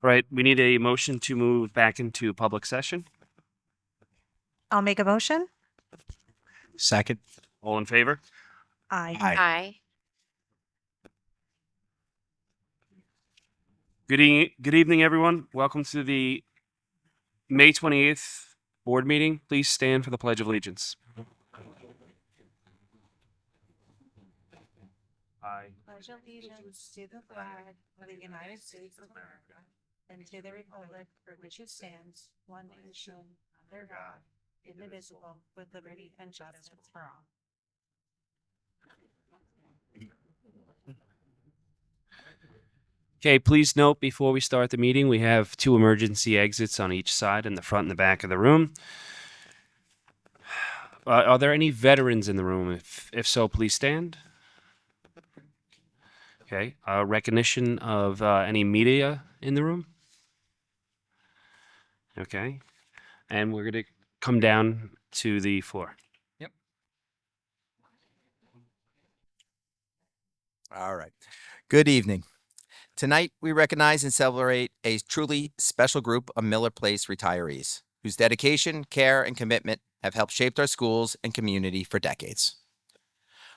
All right, we need a motion to move back into public session. I'll make a motion. Second. All in favor? Aye. Aye. Good evening, everyone. Welcome to the May 28th board meeting. Please stand for the Pledge of Allegiance. I Pledge allegiance to the flag of the United States of America and to the republic for which it stands, one nation, under God, indivisible, with liberty and justice for all. Okay, please note before we start the meeting, we have 2 emergency exits on each side in the front and the back of the room. Are there any veterans in the room? If so, please stand. Okay, recognition of any media in the room? Okay, and we're going to come down to the floor. Yep. All right. Good evening. Tonight, we recognize and celebrate a truly special group of Miller Place retirees whose dedication, care, and commitment have helped shape our schools and community for decades.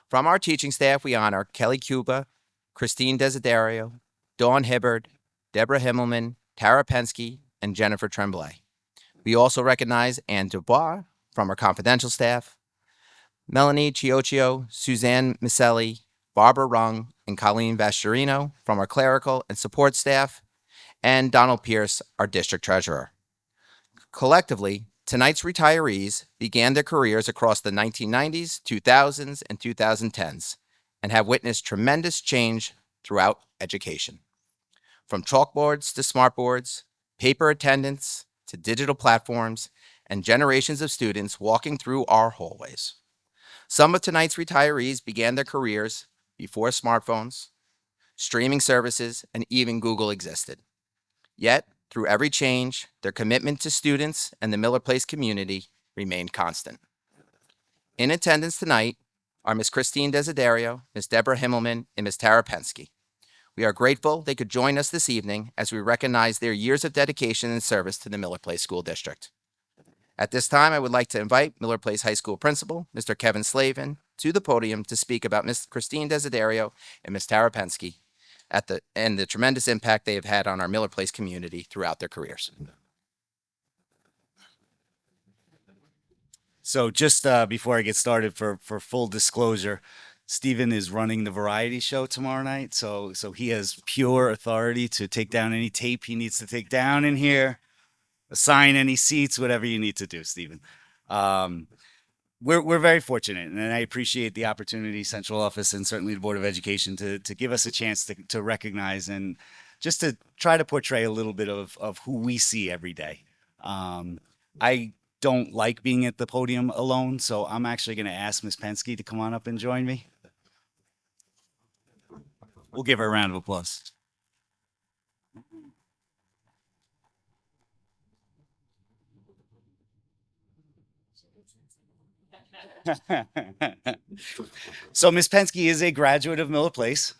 From our teaching staff, we honor Kelly Cuba, Christine Desiderio, Dawn Hibbard, Deborah Himmelman, Tara Pensky, and Jennifer Tremblay. We also recognize Anne Dubois from our confidential staff, Melanie Chiocchio, Suzanne Miselli, Barbara Rung, and Colleen Bastarino from our clerical and support staff, and Donald Pierce, our district treasurer. Collectively, tonight's retirees began their careers across the 1990s, 2000s, and 2010s, and have witnessed tremendous change throughout education. From chalkboards to smartboards, paper attendance to digital platforms, and generations of students walking through our hallways. Some of tonight's retirees began their careers before smartphones, streaming services, and even Google existed. Yet, through every change, their commitment to students and the Miller Place community remained constant. In attendance tonight are Ms. Christine Desiderio, Ms. Deborah Himmelman, and Ms. Tara Pensky. We are grateful they could join us this evening as we recognize their years of dedication and service to the Miller Place School District. At this time, I would like to invite Miller Place High School Principal, Mr. Kevin Slavin, to the podium to speak about Ms. Christine Desiderio and Ms. Tara Pensky and the tremendous impact they have had on our Miller Place community throughout their careers. So just before I get started, for full disclosure, Stephen is running the variety show tomorrow night, so he has pure authority to take down any tape he needs to take down in here, assign any seats, whatever you need to do, Stephen. We're very fortunate, and I appreciate the opportunity, Central Office and certainly the Board of Education, to give us a chance to recognize and just to try to portray a little bit of who we see every day. I don't like being at the podium alone, so I'm actually going to ask Ms. Pensky to come on up and join me. We'll give her a round of applause. So Ms. Pensky is a graduate of Miller Place.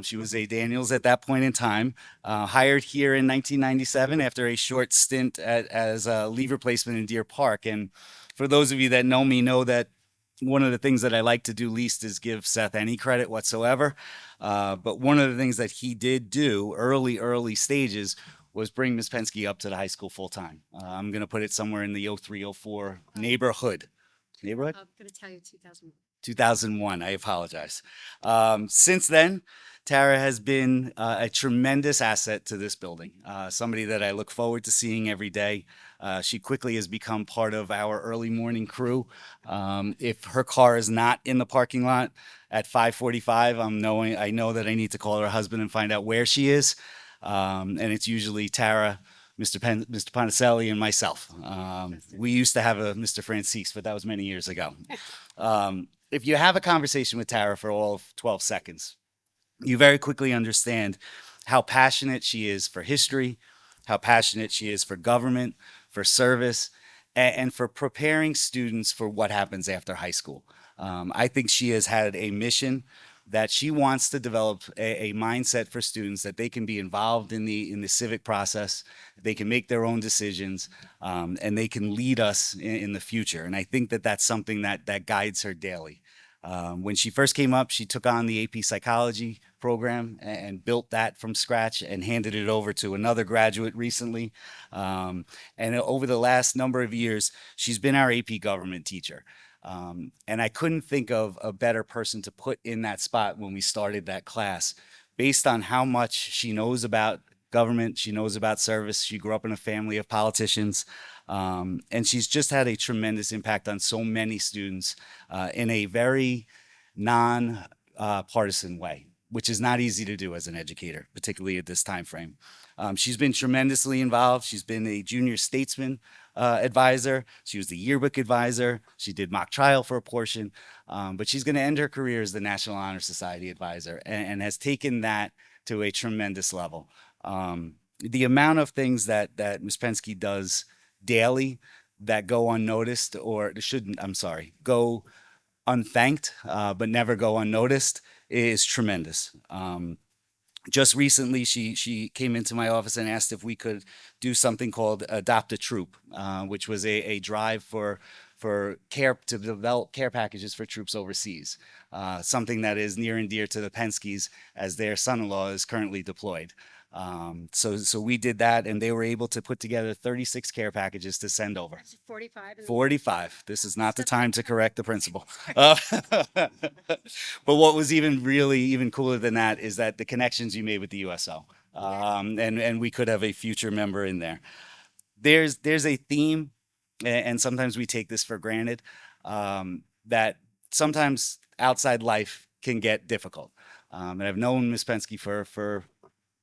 She was a Daniels at that point in time, hired here in 1997 after a short stint as a leave replacement in Deer Park. And for those of you that know me know that one of the things that I like to do least is give Seth any credit whatsoever. But one of the things that he did do early stages was bring Ms. Pensky up to the high school full time. I'm going to put it somewhere in the 03-04 neighborhood. I'm going to tell you 2001. 2001. I apologize. Since then, Tara has been a tremendous asset to this building, somebody that I look forward to seeing every day. She quickly has become part of our early morning crew. If her car is not in the parking lot at 5:45, I know that I need to call her husband and find out where she is. And it's usually Tara, Mr. Ponticelli, and myself. We used to have a Mr. Francis, but that was many years ago. If you have a conversation with Tara for all of 12 seconds, you very quickly understand how passionate she is for history, how passionate she is for government, for service, and for preparing students for what happens after high school. I think she has had a mission that she wants to develop a mindset for students that they can be involved in the civic process, they can make their own decisions, and they can lead us in the future. And I think that that's something that guides her daily. When she first came up, she took on the AP Psychology program and built that from scratch and handed it over to another graduate recently. And over the last number of years, she's been our AP Government teacher. And I couldn't think of a better person to put in that spot when we started that class, based on how much she knows about government, she knows about service. She grew up in a family of politicians, and she's just had a tremendous impact on so many students in a very non-partisan way, which is not easy to do as an educator, particularly at this time frame. She's been tremendously involved. She's been a junior statesman advisor. She was the yearbook advisor. She did mock trial for a portion, but she's going to end her career as the National Honor Society advisor and has taken that to a tremendous level. The amount of things that Ms. Penske does daily that go unnoticed, or shouldn't, I'm sorry, go unthanked, but never go unnoticed, is tremendous. Just recently, she came into my office and asked if we could do something called Adopt a Troop, which was a drive for care, to develop care packages for troops overseas, something that is near and dear to the Penskes, as their son-in-law is currently deployed. So we did that, and they were able to put together 36 care packages to send over. 45. 45. This is not the time to correct the principal. But what was even cooler than that is that the connections you made with the USO, and we could have a future member in there. There's a theme, and sometimes we take this for granted, that sometimes outside life can get difficult. And I've known Ms. Penske for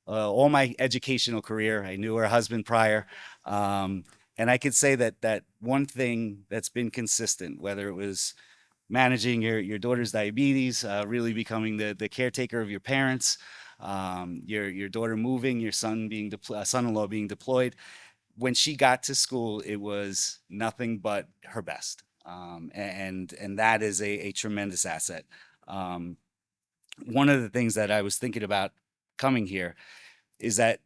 all my educational career. I knew her husband prior. And I could say that one thing that's been consistent, whether it was managing your daughter's diabetes, really becoming the caretaker of your parents, your daughter moving, your son-in-law being deployed, when she got to school, it was nothing but her best. And that is a tremendous asset. One of the things that I was thinking about coming here is that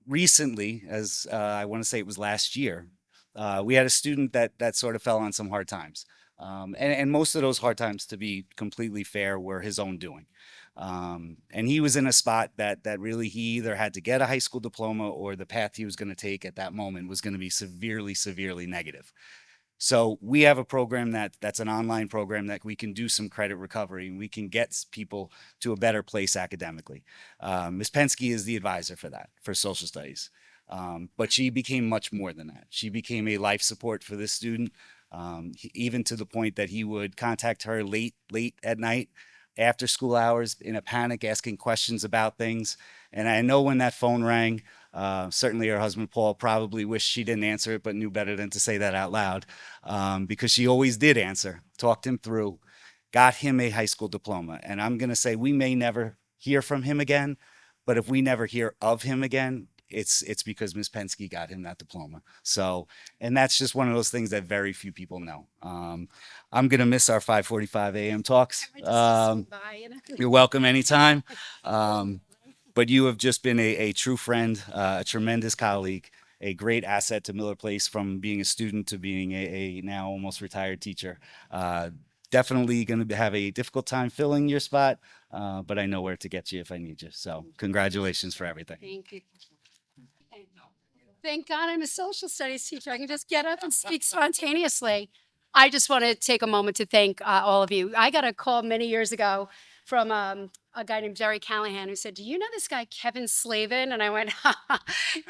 recently, as I want to say it was last year, we had a student that sort of fell on some hard times. And most of those hard times, to be completely fair, were his own doing. And he was in a spot that really he either had to get a high school diploma, or the path he was going to take at that moment was going to be severely, severely negative. So we have a program that's an online program that we can do some credit recovery, and we can get people to a better place academically. Ms. Penske is the advisor for that, for social studies. But she became much more than that. She became a life support for this student, even to the point that he would contact her late at night, after school hours, in a panic, asking questions about things. And I know when that phone rang, certainly her husband, Paul, probably wished she didn't answer it, but knew better than to say that out loud, because she always did answer, talked him through, got him a high school diploma. And I'm going to say we may never hear from him again, but if we never hear of him again, it's because Ms. Penske got him that diploma. So, and that's just one of those things that very few people know. I'm going to miss our 5:45 a.m. talks. You're welcome anytime. But you have just been a true friend, a tremendous colleague, a great asset to Miller Place, from being a student to being a now almost retired teacher. Definitely going to have a difficult time filling your spot, but I know where to get you if I need you. So congratulations for everything. Thank you. Thank God I'm a social studies teacher. I can just get up and speak spontaneously. I just want to take a moment to thank all of you. I got a call many years ago from a guy named Jerry Callahan, who said, "Do you know this guy, Kevin Slavin?" And I went,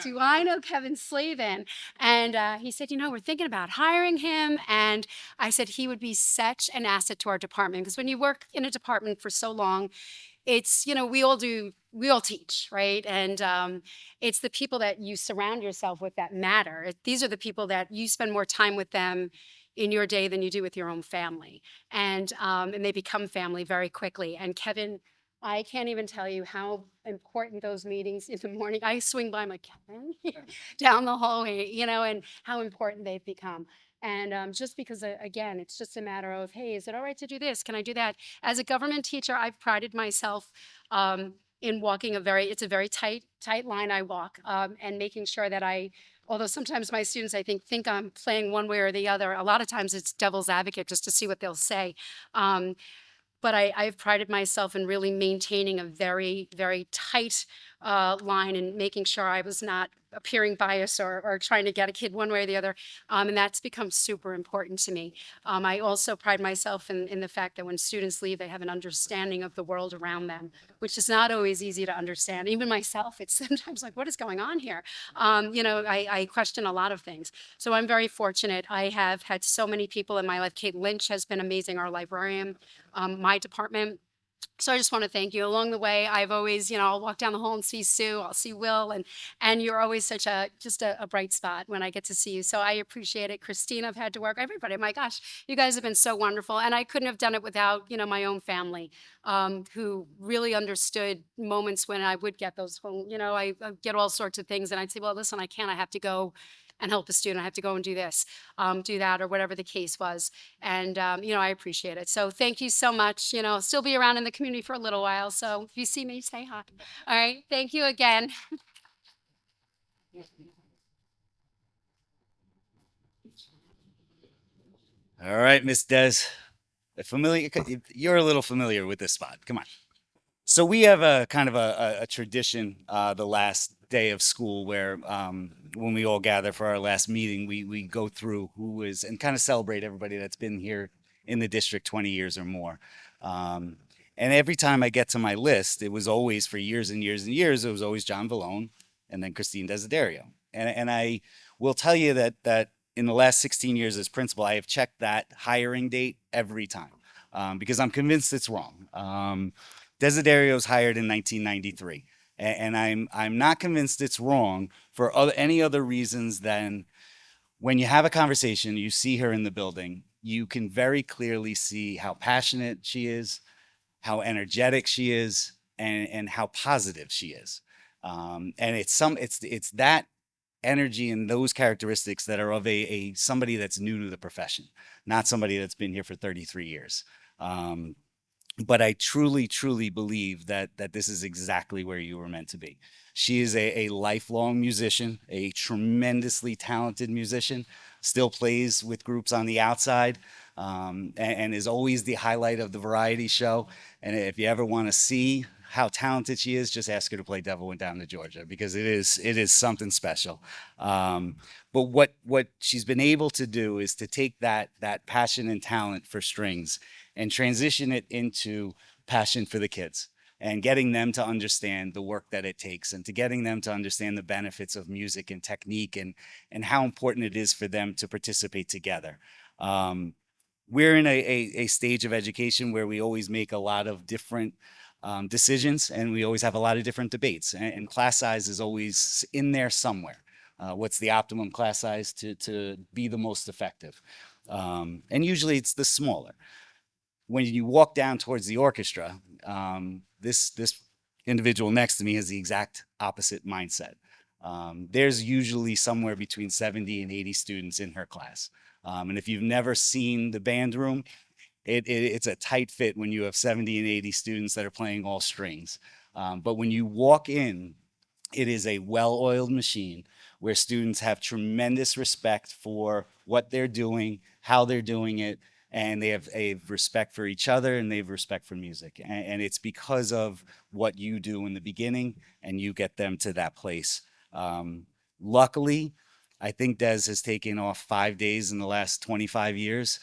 "Do I know Kevin Slavin?" And he said, "We're thinking about hiring him." And I said, he would be such an asset to our department, because when you work in a department for so long, it's, we all teach, right? And it's the people that you surround yourself with that matter. These are the people that you spend more time with them in your day than you do with your own family. And they become family very quickly. And Kevin, I can't even tell you how important those meetings in the morning. I swing by, I'm like, "Kevin," down the hallway, and how important they've become. And just because, again, it's just a matter of, hey, is it all right to do this? Can I do that? As a government teacher, I've prided myself in walking it's a very tight line I walk, and making sure that although sometimes my students, I think I'm playing one way or the other, a lot of times it's devil's advocate just to see what they'll say. Um, but I've prided myself in really maintaining a very, very tight line and making sure I was not appearing biased or trying to get a kid one way or the other. And that's become super important to me. I also pride myself in the fact that when students leave, they have an understanding of the world around them, which is not always easy to understand. Even myself, it's sometimes like, what is going on here? I question a lot of things. So I'm very fortunate. I have had so many people in my life. Kate Lynch has been amazing, our librarian, my department. So I just want to thank you. Along the way, I've always, I'll walk down the hall and see Sue, I'll see Will, and you're always such just a bright spot when I get to see you. So I appreciate it. Christine, I've had to work. Everybody, my gosh, you guys have been so wonderful. And I couldn't have done it without, my own family, who really understood moments when I would get those home, I get all sorts of things and I'd say, well, listen, I can't, I have to go and help a student. I have to go and do this, do that, or whatever the case was. And, I appreciate it. So thank you so much. I'll still be around in the community for a little while. So if you see me, say hi. All right. Thank you again. All right, Miss Des, you're a little familiar with this spot. Come on. So we have a kind of a tradition the last day of school where when we all gather for our last meeting, we go through who is and kind of celebrate everybody that's been here in the district 20 years or more. And every time I get to my list, it was always for years and years and years, it was always John Vallone and then Christine Desiderio. And I will tell you that in the last 16 years as principal, I have checked that hiring date every time because I'm convinced it's wrong. Desiderio was hired in 1993, and I'm not convinced it's wrong for any other reasons than when you have a conversation, you see her in the building, you can very clearly see how passionate she is, how energetic she is, and how positive she is. And it's that energy and those characteristics that are of a somebody that's new to the profession, not somebody that's been here for 33 years. But I truly, truly believe that this is exactly where you were meant to be. She is a lifelong musician, a tremendously talented musician, still plays with groups on the outside, and is always the highlight of the variety show. And if you ever want to see how talented she is, just ask her to play Devil Went Down to Georgia, because it is something special. But what she's been able to do is to take that passion and talent for strings and transition it into passion for the kids and getting them to understand the work that it takes and to getting them to understand the benefits of music and technique and how important it is for them to participate together. We're in a stage of education where we always make a lot of different decisions, and we always have a lot of different debates, and class size is always in there somewhere. What's the optimum class size to be the most effective? And usually it's the smaller. When you walk down towards the orchestra, this individual next to me has the exact opposite mindset. There's usually somewhere between 70 and 80 students in her class. And if you've never seen the band room, it's a tight fit when you have 70 and 80 students that are playing all strings. But when you walk in, it is a well-oiled machine where students have tremendous respect for what they're doing, how they're doing it, and they have a respect for each other and they have respect for music. And it's because of what you do in the beginning and you get them to that place. Luckily, I think Des has taken off 5 days in the last 25 years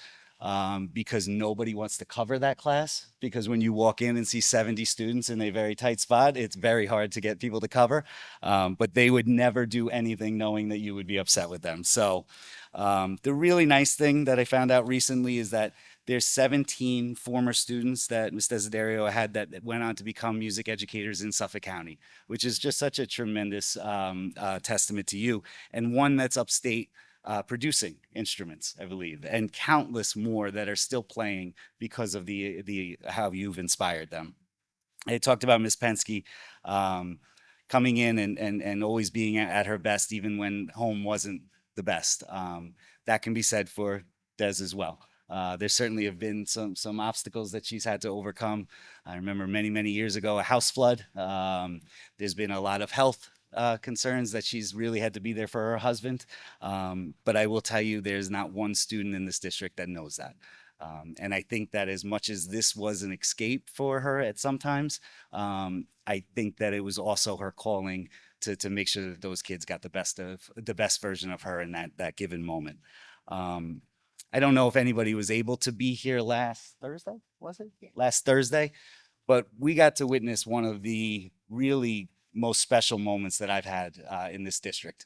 because nobody wants to cover that class. Because when you walk in and see 70 students in a very tight spot, it's very hard to get people to cover. But they would never do anything knowing that you would be upset with them. So the really nice thing that I found out recently is that there's 17 former students that Ms. Desiderio had that went on to become music educators in Suffolk County, which is just such a tremendous testament to you. And one that's upstate producing instruments, I believe, and countless more that are still playing because of the how you've inspired them. I talked about Ms. Pensky coming in and always being at her best, even when home wasn't the best. That can be said for Des as well. There certainly have been some obstacles that she's had to overcome. I remember many years ago a house flood. There's been a lot of health concerns that she's really had to be there for her husband. But I will tell you, there's not one student in this district that knows that. And I think that as much as this was an escape for her at some times, I think that it was also her calling to make sure that those kids got the best version of her in that given moment. I don't know if anybody was able to be here last Thursday, was it? Yeah. Last Thursday, but we got to witness one of the really most special moments that I've had in this district.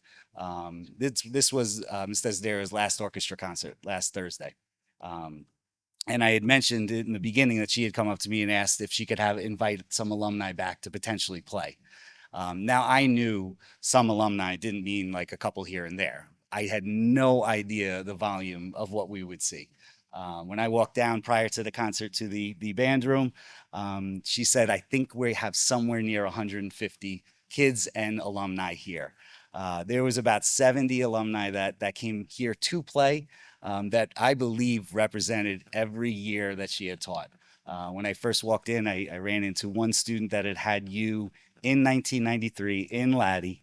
This was Ms. Desidera's last orchestra concert last Thursday. And I had mentioned in the beginning that she had come up to me and asked if she could invite some alumni back to potentially play. Now I knew some alumni didn't mean like a couple here and there. I had no idea the volume of what we would see. When I walked down prior to the concert to the band room, she said, I think we have somewhere near 150 kids and alumni here. There was about 70 alumni that came here to play that I believe represented every year that she had taught. When I first walked in, I ran into one student that had you in 1993 in Laddie.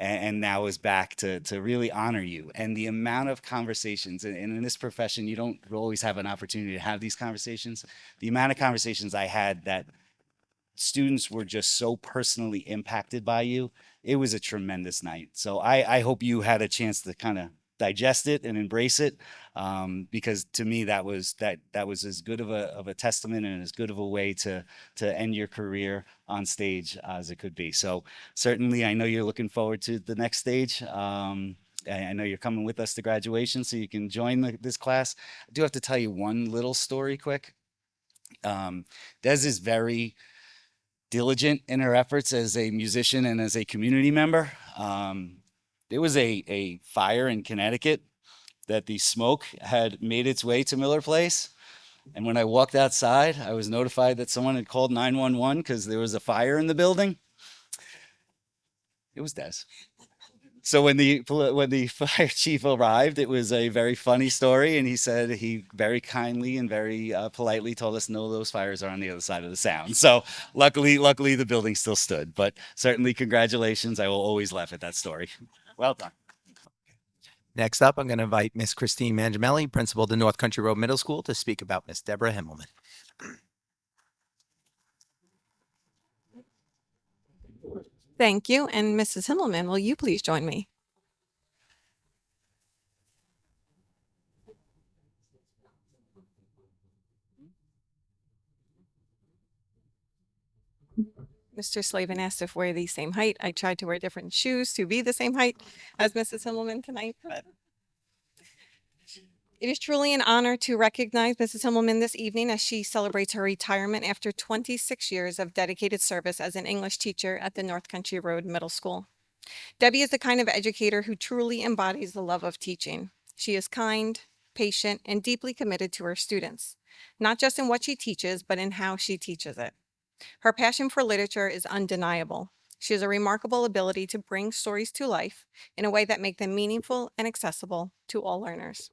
And now is back to really honor you. And the amount of conversations, and in this profession, you don't always have an opportunity to have these conversations. The amount of conversations I had that students were just so personally impacted by you, it was a tremendous night. So I hope you had a chance to kind of digest it and embrace it, because to me that was as good of a testament and as good of a way to end your career on stage as it could be. So certainly I know you're looking forward to the next stage. I know you're coming with us to graduation, so you can join this class. I do have to tell you one little story quick. Des is very diligent in her efforts as a musician and as a community member. There was a fire in Connecticut that the smoke had made its way to Miller Place. And when I walked outside, I was notified that someone had called 911 because there was a fire in the building. It was Des. So when the fire chief arrived, it was a very funny story. And he said he very kindly and very politely told us, no, those fires are on the other side of the sound. So luckily the building still stood. But certainly congratulations. I will always laugh at that story. Well done. Next up, I'm going to invite Miss Christine Mangiamelli, principal of the North Country Road Middle School, to speak about Miss Deborah Himmelman. Thank you. And Mrs. Himmelman, will you please join me? Mr. Slavin asked if we're the same height. I tried to wear different shoes to be the same height as Mrs. Himmelman tonight, but it is truly an honor to recognize Mrs. Himmelman this evening as she celebrates her retirement after 26 years of dedicated service as an English teacher at the North Country Road Middle School. Debbie is the kind of educator who truly embodies the love of teaching. She is kind, patient, and deeply committed to her students, not just in what she teaches, but in how she teaches it. Her passion for literature is undeniable. She has a remarkable ability to bring stories to life in a way that make them meaningful and accessible to all learners.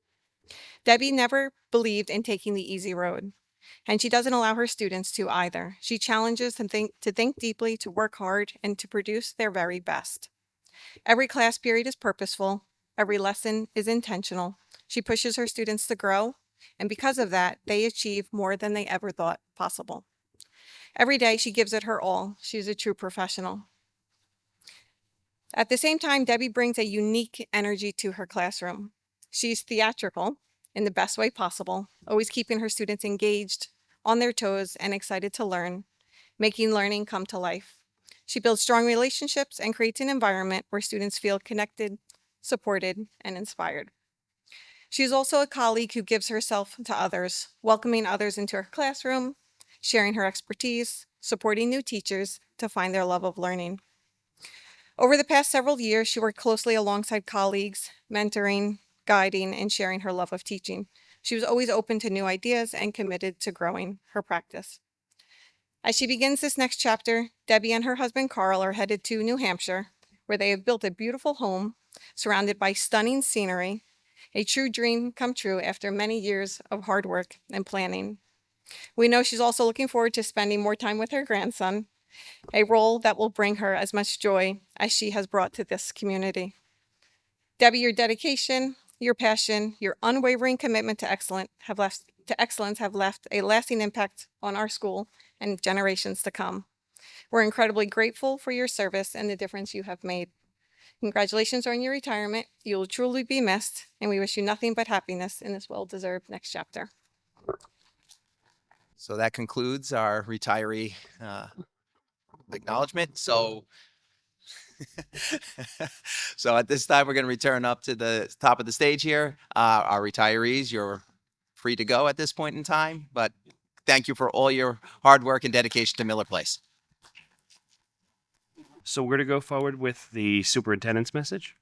Debbie never believed in taking the easy road, and she doesn't allow her students to either. She challenges them to think deeply, to work hard, and to produce their very best. Every class period is purposeful. Every lesson is intentional. She pushes her students to grow, and because of that, they achieve more than they ever thought possible. Every day, she gives it her all. She's a true professional. At the same time, Debbie brings a unique energy to her classroom. She's theatrical in the best way possible, always keeping her students engaged, on their toes, and excited to learn, making learning come to life. She builds strong relationships and creates an environment where students feel connected, supported, and inspired. She's also a colleague who gives herself to others, welcoming others into her classroom, sharing her expertise, supporting new teachers to find their love of learning. Over the past several years, she worked closely alongside colleagues, mentoring, guiding, and sharing her love of teaching. She was always open to new ideas and committed to growing her practice. As she begins this next chapter, Debbie and her husband Carl are headed to New Hampshire, where they have built a beautiful home surrounded by stunning scenery, a true dream come true after many years of hard work and planning. We know she's also looking forward to spending more time with her grandson, a role that will bring her as much joy as she has brought to this community. Debbie, your dedication, your passion, your unwavering commitment to excellence have left a lasting impact on our school and generations to come. We're incredibly grateful for your service and the difference you have made. Congratulations on your retirement. You will truly be missed, and we wish you nothing but happiness in this well-deserved next chapter. So that concludes our retiree acknowledgement. So, so at this time, we're going to return up to the top of the stage here. Our retirees, you're free to go at this point in time, but thank you for all your hard work and dedication to Miller Place. So we're going to go forward with the superintendent's message.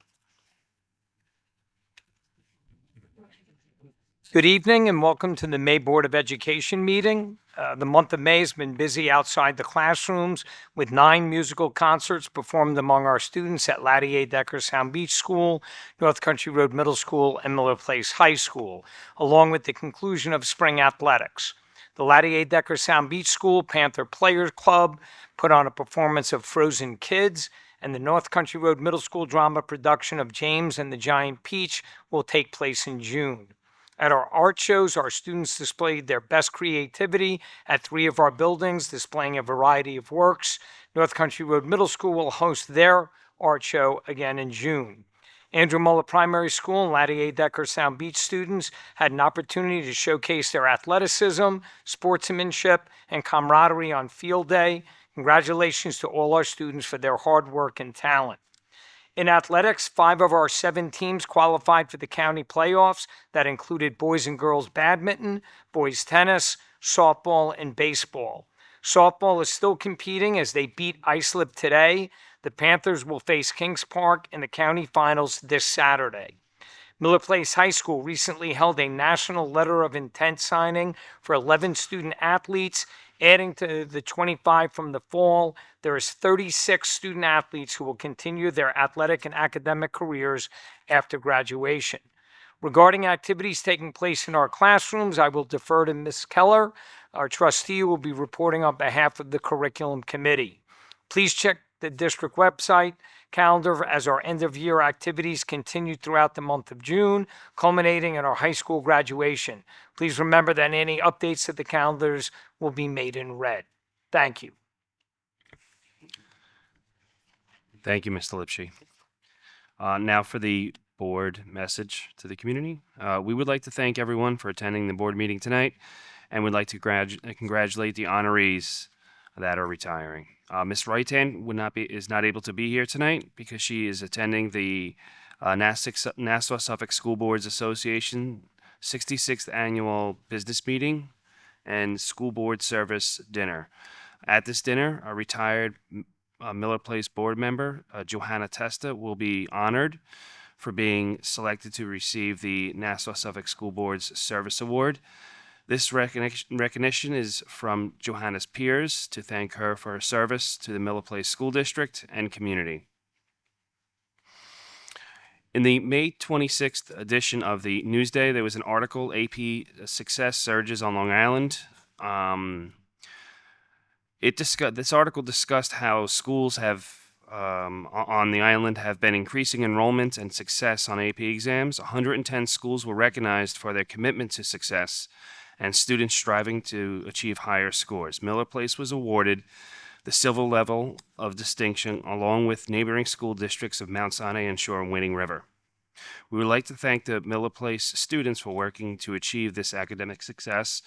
Good evening and welcome to the May Board of Education meeting. The month of May has been busy outside the classrooms with 9 musical concerts performed among our students at Laddie A. Decker Sound Beach School, North Country Road Middle School, and Miller Place High School, along with the conclusion of spring athletics. The Laddie A. Decker Sound Beach School Panther Players Club put on a performance of Frozen Kids, and the North Country Road Middle School drama production of James and the Giant Peach will take place in June. At our art shows, our students displayed their best creativity at 3 of our buildings, displaying a variety of works. North Country Road Middle School will host their art show again in June. Andrew Muller Primary School and Laddie A. Decker Sound Beach students had an opportunity to showcase their athleticism, sportsmanship, and camaraderie on field day. Congratulations to all our students for their hard work and talent. In athletics, 5 of our 7 teams qualified for the county playoffs that included boys and girls badminton, boys tennis, softball, and baseball. Softball is still competing as they beat Islip today. The Panthers will face Kings Park in the county finals this Saturday. Miller Place High School recently held a national letter of intent signing for 11 student athletes. Adding to the 25 from the fall, there is 36 student athletes who will continue their athletic and academic careers after graduation. Regarding activities taking place in our classrooms, I will defer to Ms. Keller. Our trustee who will be reporting on behalf of the curriculum committee. Please check the district website calendar as our end-of-year activities continue throughout the month of June, culminating in our high school graduation. Please remember that any updates to the calendars will be made in red. Thank you. Thank you, Mr. Lipshy. Now for the board message to the community. We would like to thank everyone for attending the board meeting tonight, and would like to congratulate the honorees that are retiring. Ms. Wrightan is not able to be here tonight because she is attending the Nassau Suffolk School Boards Association 66th Annual Business Meeting and School Board Service Dinner. At this dinner, a retired Miller Place board member, Johanna Testa, will be honored for being selected to receive the Nassau Suffolk School Board's Service Award. This recognition is from Johanna's peers to thank her for her service to the Miller Place School District and community. In the May 26th edition of the Newsday, there was an article, AP Success Surges on Long Island. This article discussed how schools on the island have been increasing enrollment and success on AP exams. 110 schools were recognized for their commitment to success and students striving to achieve higher scores. Miller Place was awarded the silver level of distinction along with neighboring school districts of Mount Sinai and Shore and Wading River. We would like to thank the Miller Place students for working to achieve this academic success,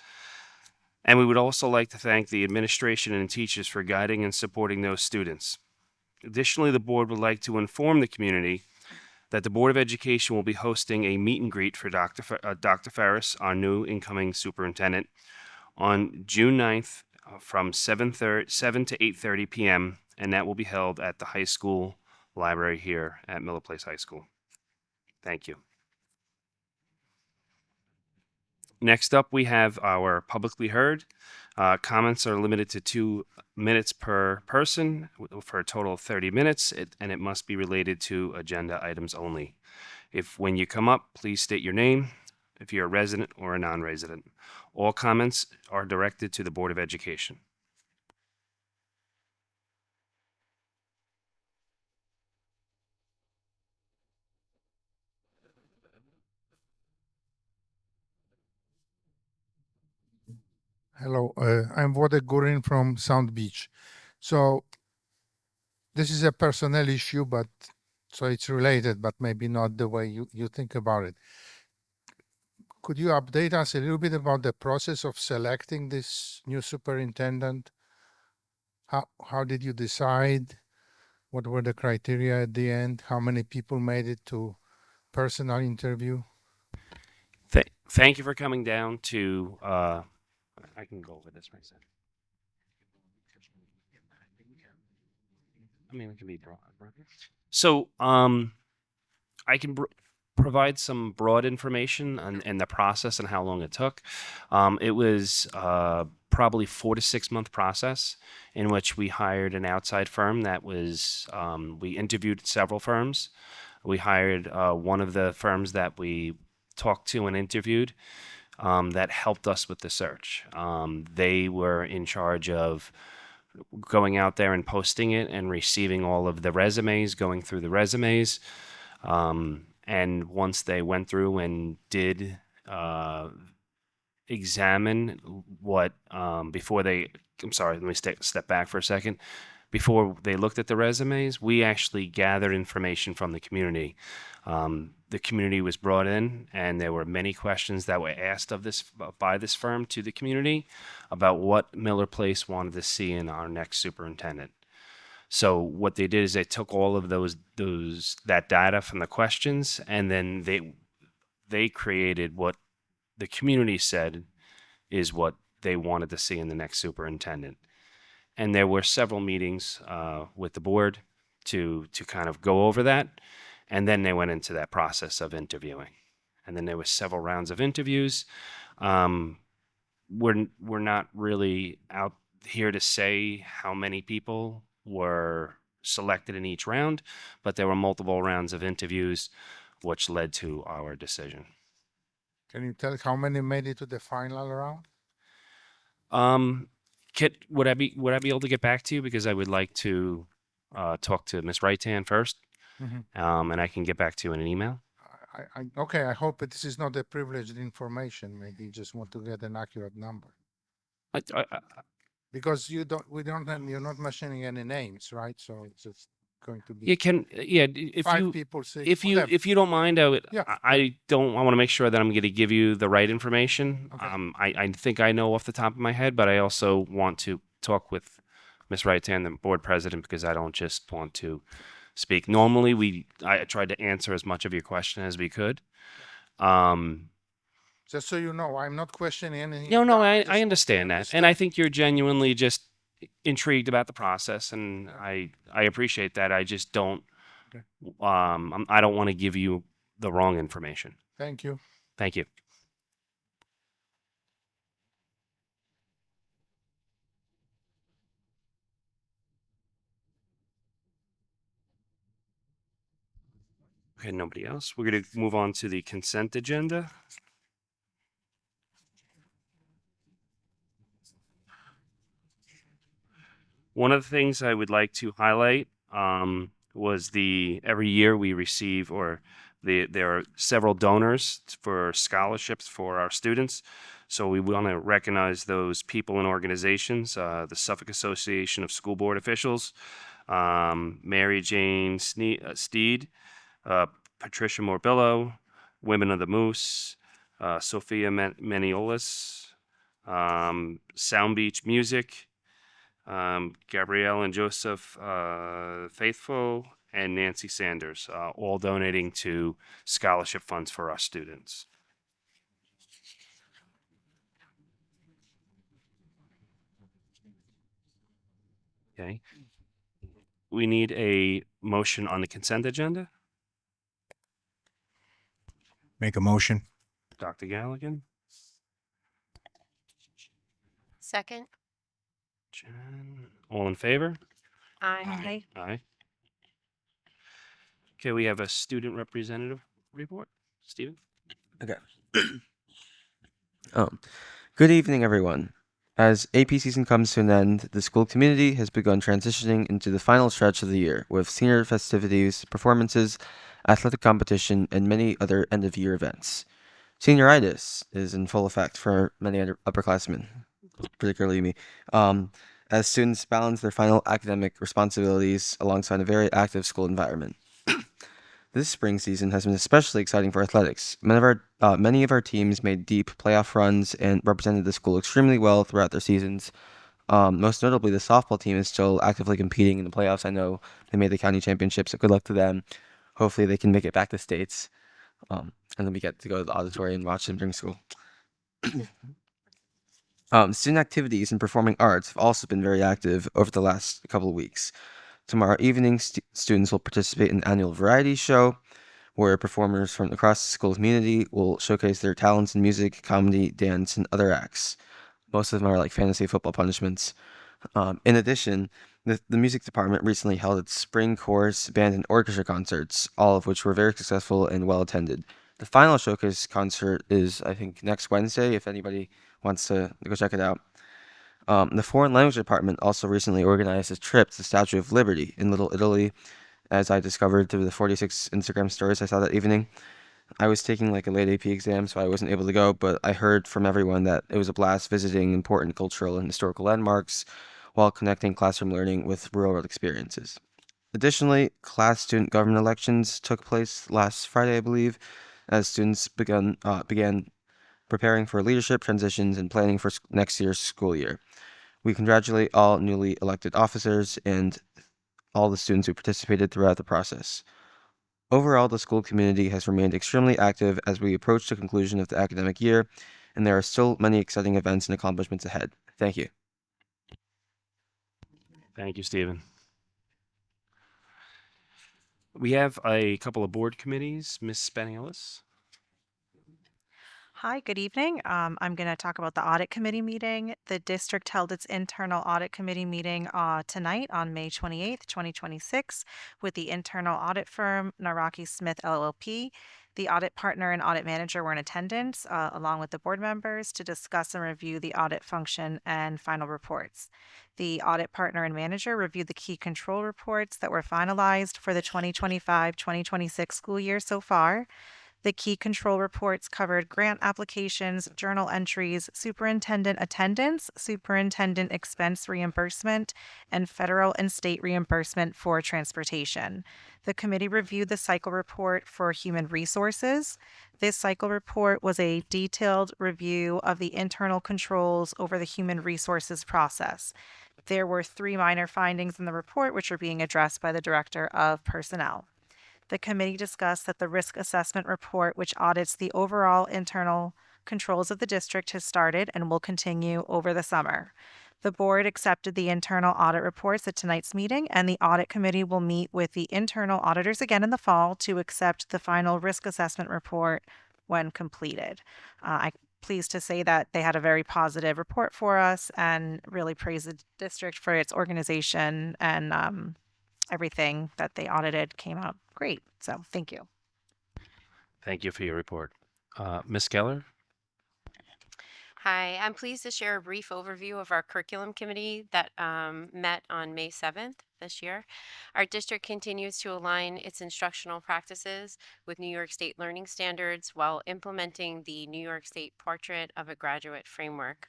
and we would also like to thank the administration and teachers for guiding and supporting those students. Additionally, the board would like to inform the community that the Board of Education will be hosting a meet and greet for Dr. Ferris, our new incoming superintendent, on June 9th from 7 to 8:30 p.m., and that will be held at the high school library here at Miller Place High School. Thank you. Next up, we have our publicly heard. Comments are limited to 2 minutes per person for a total of 30 minutes, and it must be related to agenda items only. If when you come up, please state your name, if you're a resident or a non-resident. All comments are directed to the Board of Education. Hello, I'm Wode Gurin from Sound Beach. So this is a personnel issue, but so it's related, but maybe not the way you think about it. Could you update us a little bit about the process of selecting this new superintendent? How did you decide? What were the criteria at the end? How many people made it to personal interview? Thank you for coming down to, I can go over this myself. I mean, it can be broad. So, I can provide some broad information on the process and how long it took. It was probably 4 to 6 month process in which we hired an outside firm that was, we interviewed several firms. We hired one of the firms that we talked to and interviewed that helped us with the search. They were in charge of going out there and posting it and receiving all of the resumes, going through the resumes. And once they went through and did examine what, before they, I'm sorry, let me step back for a second. Before they looked at the resumes, we actually gathered information from the community. The community was brought in, and there were many questions that were asked of this by this firm to the community about what Miller Place wanted to see in our next superintendent. So what they did is they took all of that data from the questions, and then they created what the community said is what they wanted to see in the next superintendent. And there were several meetings with the board to kind of go over that. And then they went into that process of interviewing. And then there were several rounds of interviews. We're not really out here to say how many people were selected in each round, but there were multiple rounds of interviews, which led to our decision. Can you tell how many made it to the final round? Would I be able to get back to you, because I would like to talk to Ms. Wrightan first, and I can get back to you in an email. Okay, I hope that this is not a privileged information. Maybe you just want to get an accurate number. Because you're not mentioning any names, right? So it's just going to be If 5 people, 6, if you don't mind, I Yeah. want to make sure that I'm going to give you the right information. Okay. I think I know off the top of my head, but I also want to talk with Ms. Wrightan, the board president, because I don't just want to speak. Normally, I tried to answer as much of your question as we could. Just so you know, I'm not questioning anything. No, I just I want to understand that, and I think you're genuinely just intrigued about the process, and I appreciate that. I just don't. Okay. I don't want to give you the wrong information. Thank you. Thank you. Okay, nobody else. We're going to move on to the consent agenda. One of the things I would like to highlight was every year we receive, there are several donors for scholarships for our students. So we want to recognize those people and organizations, the Suffolk Association of School Board Officials, Mary Jane Steed, Patricia Morbillo, Women of the Moose, Sophia Meniolis, Sound Beach Music, Gabrielle and Joseph Faithful, and Nancy Sanders, all donating to scholarship funds for our students. Okay. We need a motion on the consent agenda. Make a motion. Dr. Galligan, Second. Jen, all in favor? Aye. Aye. Okay, we have a student representative report. Stephen? Okay. Good evening, everyone. As AP season comes to an end, the school community has begun transitioning into the final stretch of the year with senior festivities, performances, athletic competition, and many other end of year events. Senioritis is in full effect for many upperclassmen, particularly me, as students balance their final academic responsibilities alongside a very active school environment. This spring season has been especially exciting for athletics. Many of our teams made deep playoff runs and represented the school extremely well throughout their seasons. Most notably, the softball team is still actively competing in the playoffs. I know they made the county championship, so good luck to them. Hopefully, they can make it back to states, and then we get to go to the auditorium and watch them during school. Student activities and performing arts have also been very active over the last couple of weeks. Tomorrow evening, students will participate in an annual variety show where performers from across the school community will showcase their talents in music, comedy, dance, and other acts. Most of them are like fantasy football punishments. In addition, the music department recently held its spring chorus, band, and orchestra concerts, all of which were very successful and well attended. The final showcase concert is, I think, next Wednesday, if anybody wants to go check it out. The Foreign Language Department also recently organized a trip to the Statue of Liberty in Little Italy, as I discovered through the 46 Instagram stories I saw that evening. I was taking like a late AP exam, so I wasn't able to go, but I heard from everyone that it was a blast visiting important cultural and historical landmarks while connecting classroom learning with real-world experiences. Additionally, class student government elections took place last Friday, I believe, as students began preparing for leadership transitions and planning for next year's school year. We congratulate all newly elected officers and all the students who participated throughout the process. Overall, the school community has remained extremely active as we approach the conclusion of the academic year, and there are still many exciting events and accomplishments ahead. Thank you. Thank you, Stephen. We have a couple of board committees. Ms. Spaniolis? Hi, good evening. I'm going to talk about the audit committee meeting. The district held its internal audit committee meeting tonight on May 28th, 2026, with the internal audit firm Naraki Smith LLP. The audit partner and audit manager were in attendance, along with the board members, to discuss and review the audit function and final reports. The audit partner and manager reviewed the key control reports that were finalized for the 2025-2026 school year so far. The key control reports covered grant applications, journal entries, superintendent attendance, superintendent expense reimbursement, and federal and state reimbursement for transportation. The committee reviewed the cycle report for human resources. This cycle report was a detailed review of the internal controls over the human resources process. There were 3 minor findings in the report which are being addressed by the Director of Personnel. The committee discussed that the risk assessment report, which audits the overall internal controls of the district, has started and will continue over the summer. The board accepted the internal audit reports at tonight's meeting, and the audit committee will meet with the internal auditors again in the fall to accept the final risk assessment report when completed. I'm pleased to say that they had a very positive report for us and really praise the district for its organization, and everything that they audited came out great. So thank you. Thank you for your report. Ms. Keller? Hi, I'm pleased to share a brief overview of our curriculum committee that met on May 7th this year. Our district continues to align its instructional practices with New York State learning standards while implementing the New York State Portrait of a Graduate framework.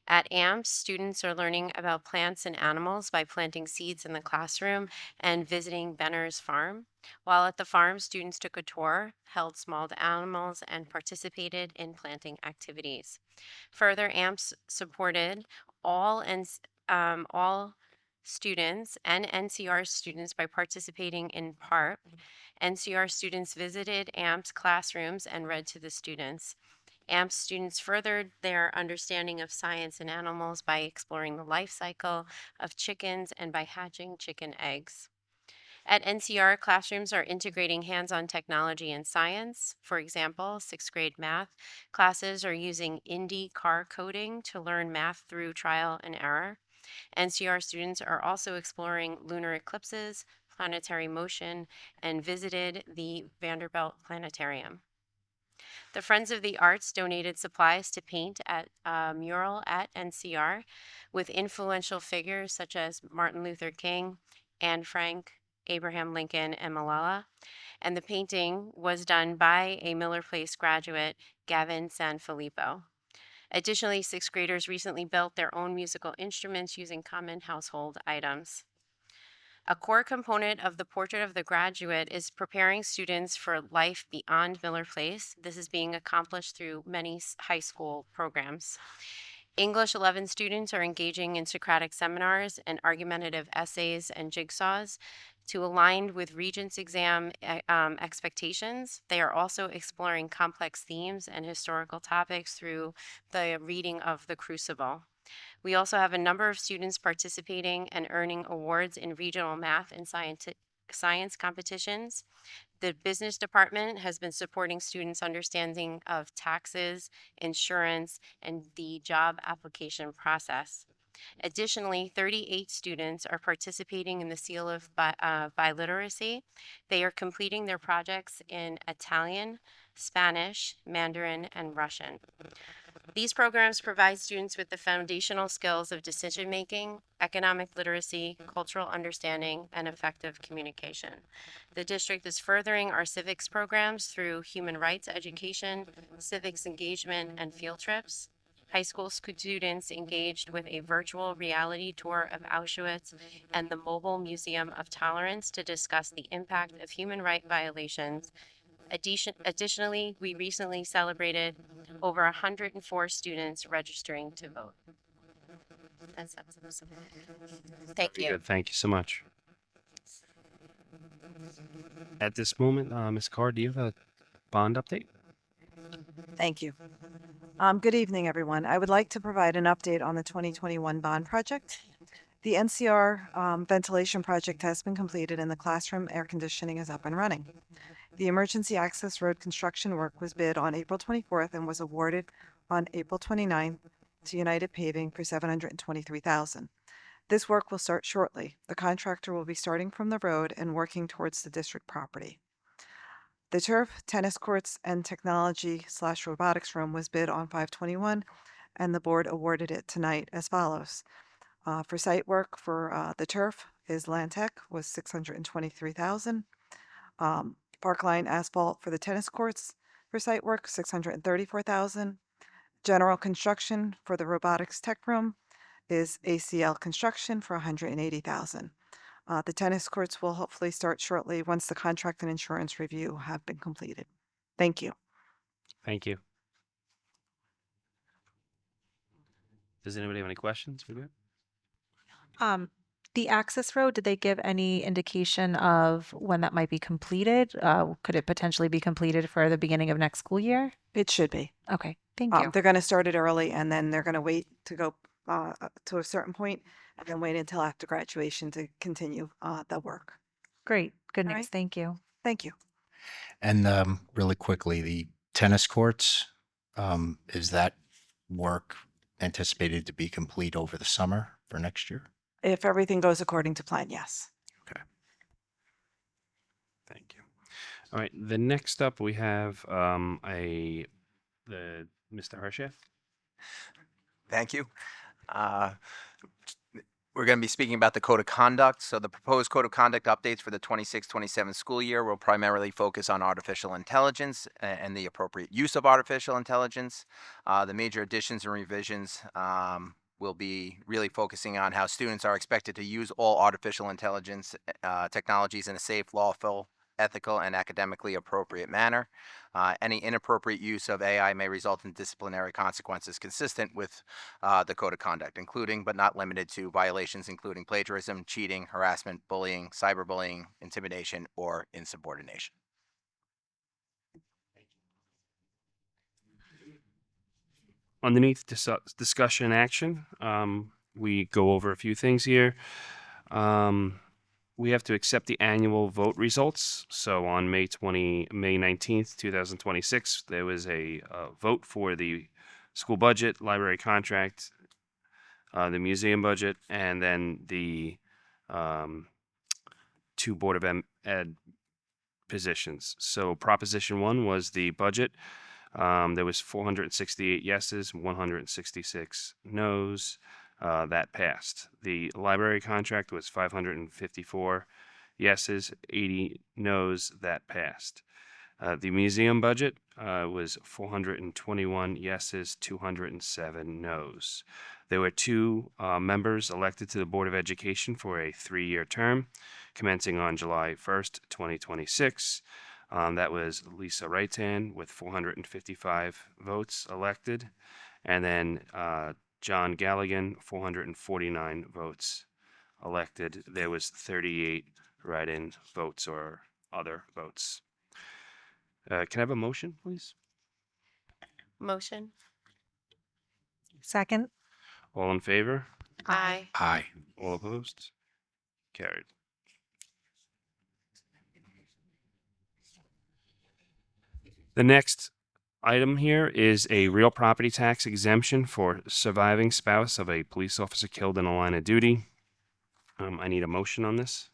At AMPS, students are learning about plants and animals by planting seeds in the classroom and visiting Benner's farm. While at the farm, students took a tour, held small animals, and participated in planting activities. Further, AMPS supported all students and NCR students by participating in PARP. NCR students visited AMPS classrooms and read to the students. AMPS students furthered their understanding of science and animals by exploring the life cycle of chickens and by hatching chicken eggs. At NCR, classrooms are integrating hands-on technology and science. For example, sixth grade math classes are using IndyCar coding to learn math through trial and error. NCR students are also exploring lunar eclipses, planetary motion, and visited the Vanderbilt Planetarium. The Friends of the Arts donated supplies to paint at a mural at NCR with influential figures such as Martin Luther King, Anne Frank, Abraham Lincoln, and Malala. And the painting was done by a Miller Place graduate, Gavin Sanfilippo. Additionally, sixth graders recently built their own musical instruments using common household items. A core component of the Portrait of the Graduate is preparing students for life beyond Miller Place. This is being accomplished through many high school programs. English 11 students are engaging in Socratic seminars and argumentative essays and jigsaws to align with Regents exam expectations. They are also exploring complex themes and historical topics through the reading of The Crucible. We also have a number of students participating and earning awards in regional math and science competitions. The business department has been supporting students' understanding of taxes, insurance, and the job application process. Additionally, 38 students are participating in the Seal of Biliteracy. They are completing their projects in Italian, Spanish, Mandarin, and Russian. These programs provide students with the foundational skills of decision-making, economic literacy, cultural understanding, and effective communication. The district is furthering our civics programs through human rights education, civics engagement, and field trips. High school students engaged with a virtual reality tour of Auschwitz and the Mobile Museum of Tolerance to discuss the impact of human rights violations. Additionally, we recently celebrated over 104 students registering to vote. Thank Very you. good. Thank you so much. At this moment, Ms. Carr, do you have a bond update? Thank you. Good evening, everyone. I would like to provide an update on the 2021 bond project. The NCR ventilation project has been completed and the classroom air conditioning is up and running. The emergency access road construction work was bid on April 24th and was awarded on April 29th to United Paving for $723,000. This work will start shortly. The contractor will be starting from the road and working towards the district property. The turf, tennis courts, and technology/robotics room was bid on 5/21, and the board awarded it tonight as follows. For site work for the turf is Lantec was $623,000. Parkline asphalt for the tennis courts for site work $634,000. General construction for the robotics tech room is ACL Construction for $180,000. The tennis courts will hopefully start shortly once the contract and insurance review have been completed. Thank you. Thank you. Does anybody have any questions? We good? The access road, did they give any indication of when that might be completed? Could it potentially be completed for the beginning of next school year? It should be. Okay, thank you. They're going to start it early and then they're going to wait to go to a certain point and then wait until after graduation to continue the work. Great, good All news. right. Thank you. Thank you. And really quickly, the tennis courts, is that work anticipated to be complete over the summer for next year? If everything goes according to plan, yes. Thank you. All right. The next up, we have Mr. Harshaft. Thank you. We're going to be speaking about the Code of Conduct. So the proposed Code of Conduct updates for the 26-27 school year will primarily focus on artificial intelligence and the appropriate use of artificial intelligence. The major additions and revisions will be really focusing on how students are expected to use all artificial intelligence technologies in a safe, lawful, ethical, and academically appropriate manner. Any inappropriate use of AI may result in disciplinary consequences consistent with the Code of Conduct, including but not limited to violations including plagiarism, cheating, harassment, bullying, cyberbullying, intimidation, or insubordination. Underneath discussion and action, we go over a few things here. we have to accept the annual vote results. So on May 19th, 2026, there was a vote for the school budget, library contract, the museum budget, and then the two Board of Ed positions. So Proposition 1 was the budget. There was 468 yeses, 166 noes. That passed. The library contract was 554 yeses, 80 noes. That passed. The museum budget was 421 yeses, 207 noes. There were two members elected to the Board of Education for a 3-year term, commencing on July 1st, 2026. That was Lisa Raitan with 455 votes elected, and then John Galligan, 449 votes elected. There was 38 write-in votes or other votes. Can I have a motion, please? Motion. Second. All in favor? Aye. Aye. All opposed? Carried. The next item here is a real property tax exemption for surviving spouse of a police officer killed in a line of duty. I need a motion on this.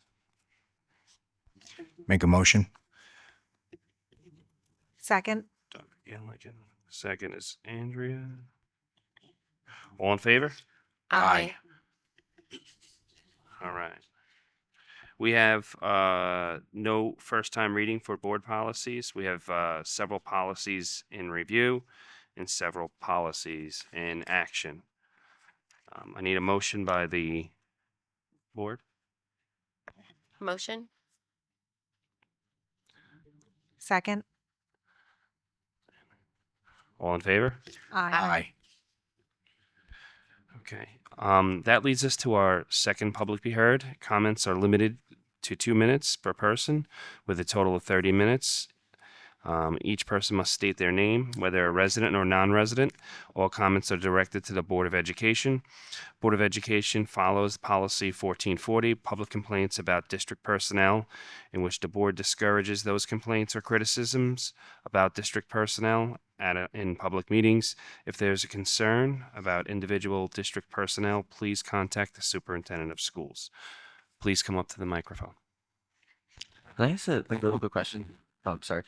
Make a motion. Second. Dr. Gilligan. Second is Andrea. All in favor? Aye. All right. We have no first-time reading for board policies. We have several policies in review and several policies in action. I need a motion by the board. Motion. Second. All in favor? Aye. Okay. That leads us to our second public be heard. Comments are limited to 2 minutes per person with a total of 30 minutes. Each person must state their name, whether a resident or non-resident. All comments are directed to the Board of Education. Board of Education follows Policy 1440, public complaints about district personnel, in which the board discourages those complaints or criticisms about district personnel in public meetings. If there's a concern about individual district personnel, please contact the superintendent of schools. Please come up to the microphone. Can I ask a little quick question? Oh, I'm sorry.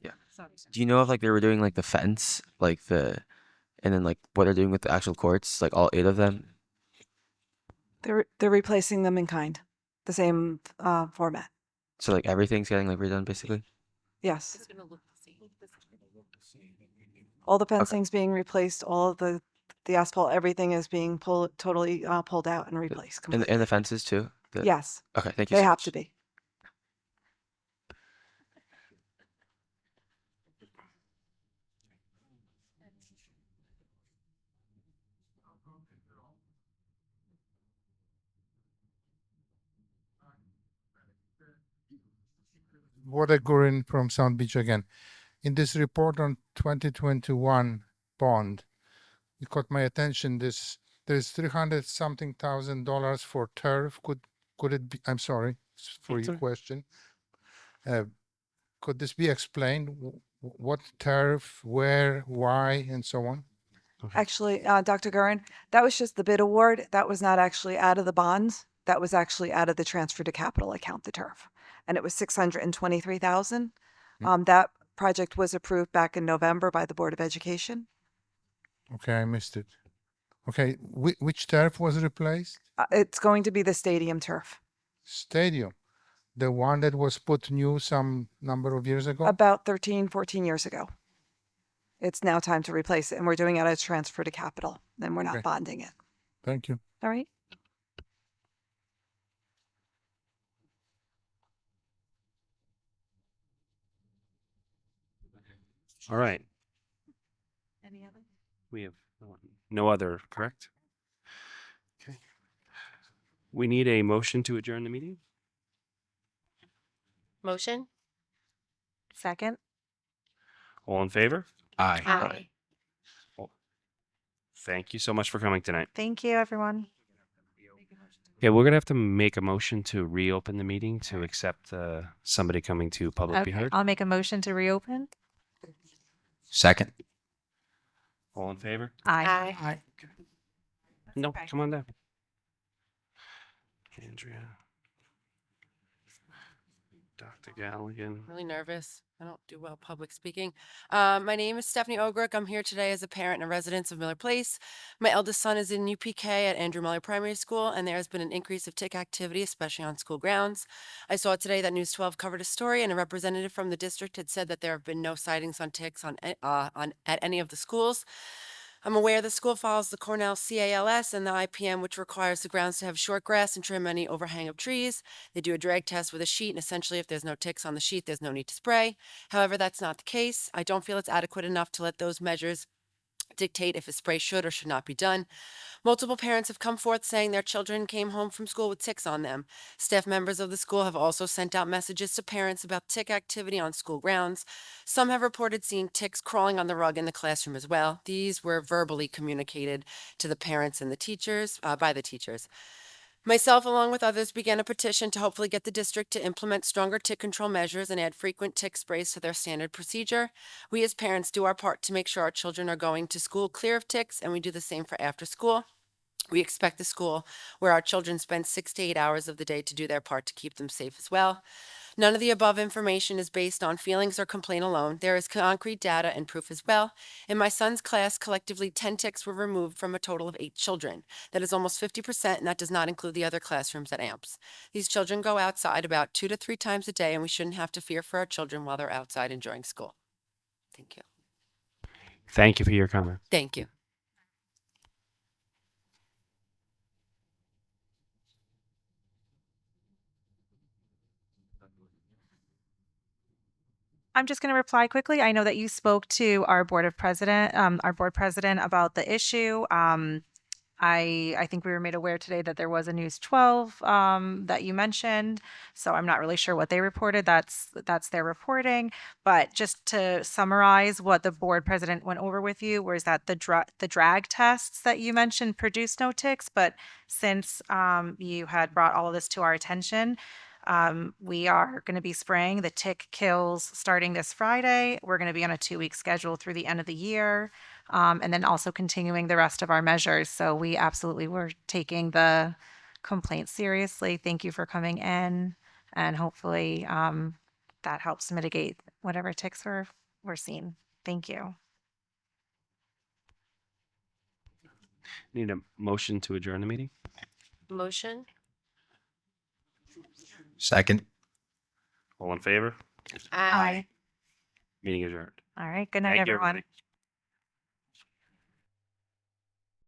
Yeah. Do you know if they were doing the fence, and then what they're doing with the actual courts, all 8 of them? They're replacing them in kind, the same format. So everything's getting redone basically? Yes. All the fencing's being replaced. All of the asphalt, everything is being totally pulled out and replaced. And Completely. the fences too? Yes, Okay, thank you they so have much. to be. Water Gurin from Sound Beach again. In this report on 2021 bond, it caught my attention. There's $300 something thousand for turf. Could it be? I'm sorry for It's your okay. question. Could this be explained? What turf, where, why, and so on? Actually, Dr. Gurin, that was just the bid award. That was not actually out of the bonds. That was actually out of the transfer to capital account, the turf. And it was $623,000. That project was approved back in November by the Board of Education. Okay, I missed it. Okay, which turf was replaced? It's going to be the stadium turf. Stadium. The one that was put new some number of years ago? About 13, 14 years ago. It's now time to replace it, and we're doing it as transfer to capital, and we're not Okay. bonding it. Thank you. All right? All right. Any other? We have no other, correct? Okay. We need a motion to adjourn the meeting. Motion. Second. All in favor? Aye. Aye. Thank you so much for coming tonight. Thank you, everyone. Okay, we're gonna have to make a motion to reopen the meeting to accept somebody coming to public be Okay, heard. I'll make a motion to reopen. Second. All in favor? Aye. No, okay. come on down. Andrea. Dr. Galligan. Really nervous. I don't do well public speaking. My name is Stephanie Ogrick. I'm here today as a parent and a resident of Miller Place. My eldest son is in UPK at Andrew Miller Primary School, and there has been an increase of tick activity, especially on school grounds. I saw today that News 12 covered a story, and a representative from the district had said that there have been no sightings on ticks at any of the schools. I'm aware the school follows the Cornell CALS and the IPM, which requires the grounds to have short grass and trim any overhang of trees. They do a drag test with a sheet, and essentially, if there's no ticks on the sheet, there's no need to spray. However, that's not the case. I don't feel it's adequate enough to let those measures dictate if a spray should or should not be done. Multiple parents have come forth saying their children came home from school with ticks on them. Staff members of the school have also sent out messages to parents about tick activity on school grounds. Some have reported seeing ticks crawling on the rug in the classroom as well. These were verbally communicated to the parents and the teachers by the teachers. Myself, along with others, began a petition to hopefully get the district to implement stronger tick control measures and add frequent tick sprays to their standard procedure. We as parents do our part to make sure our children are going to school clear of ticks, and we do the same for after school. We expect the school where our children spend 6 to 8 hours of the day to do their part to keep them safe as well. None of the above information is based on feelings or complaint alone. There is concrete data and proof as well. In my son's class, collectively 10 ticks were removed from a total of 8 children. That is almost 50%, and that does not include the other classrooms at AMPS. These children go outside about 2 to 3 times a day, and we shouldn't have to fear for our children while they're outside enjoying school. Thank you. Thank you for your comment. Thank you. I'm just going to reply quickly. I know that you spoke to our board president about the issue. I think we were made aware today that there was a News 12 that you mentioned. So I'm not really sure what they reported. That's their reporting. But just to summarize what the board president went over with you was that the drag tests that you mentioned produced no ticks. But since you had brought all of this to our attention, we are going to be spraying the tick kills starting this Friday. We're going to be on a 2-week schedule through the end of the year, and then also continuing the rest of our measures. So we absolutely were taking the complaint seriously. Thank you for coming in, and hopefully that helps mitigate whatever ticks we're seeing. Thank you. Need a motion to adjourn the meeting? Motion? Second. All in favor? Aye. Meeting adjourned. All right. Good night, Thank you, everyone. everybody.